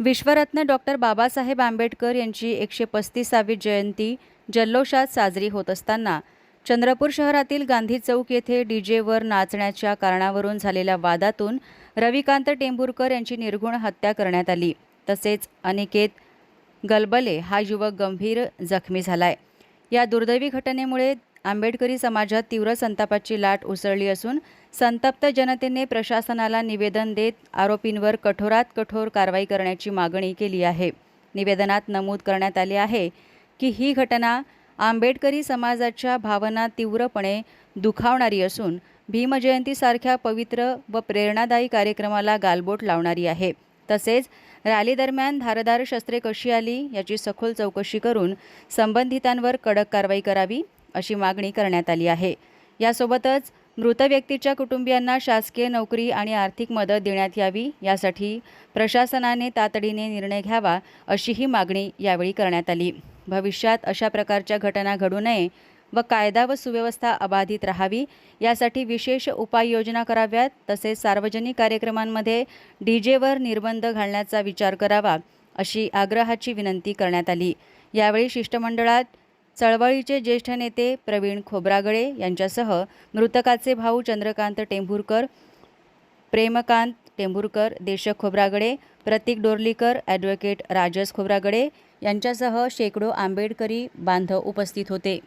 विश्वरत्न doctor Babasaheb Ambedkar यांची 135वी जयंती जल्लोषात साजरी होत असताना चंद्रपूर शहरातील गांधी चौक येथे डीजेवर नाचण्याच्या कारणावरून झालेल्या वादातून रविकांत टेंभुरकर यांची निर्घुण हत्या करण्यात आली। तसेच अनिकेत गलबले हा युवक गंभीर जखमी झालाय। या दुर्दैवी घटनेमुळे आंबेडकरी समाजात तीव्र संतापाची लाट उसळली असून संतप्त जनतेने प्रशासनाला निवेदन देत आरोपींवर कठोरात कठोर कारवाई करण्याची मागणी केली आहे। निवेदनात नमूद करण्यात आले आहे की ही घटना आंबेडकरी समाजाच्या भावना तीव्रपणे दुखावणारी असून भीमजयंतीसारख्या पवित्र व प्रेरणादायी कार्यक्रमाला गालबोट लावणारी आहे। तसेच रॅली दरम्यान धारदार शस्त्रे कशी आली याची सखोल चौकशी करून संबंधितांवर कडक कारवाई करावी अशी मागणी करण्यात आली आहे। यासोबतच मृत व्यक्तीच्या कुटुंबियांना शासकीय नोकरी आणि आर्थिक मदत देण्यात यावी यासाठी प्रशासनाने तातडीने निर्णय घ्यावा अशीही मागणी यावेळी करण्यात आली। भविष्यात अशा प्रकारच्या घटना घडू नये व कायदा व सुव्यवस्था अबाधित राहावी यासाठी विशेष उपाययोजना कराव्यात। तसेच सार्वजनिक कार्यक्रमांमध्ये डीजेवर निर्बंध घालण्याचा विचार करावा अशी आग्रहाची विनंती करण्यात आली। यावेळी शिष्टमंडळात चळवळीचे ज्येष्ठ नेते प्रवीण खोब्रागडे यांच्यासह मृतकाचे भाऊ चंद्रकांत टेंभुरकर, प्रेमकांत टेंभुरकर, देशक खोब्रागडे, प्रतीक डोरलीकर, ॲडव्होकेट राजस खोब्रागडे यांच्यासह शेकडो आंबेडकरी बांधव उपस्थित होते।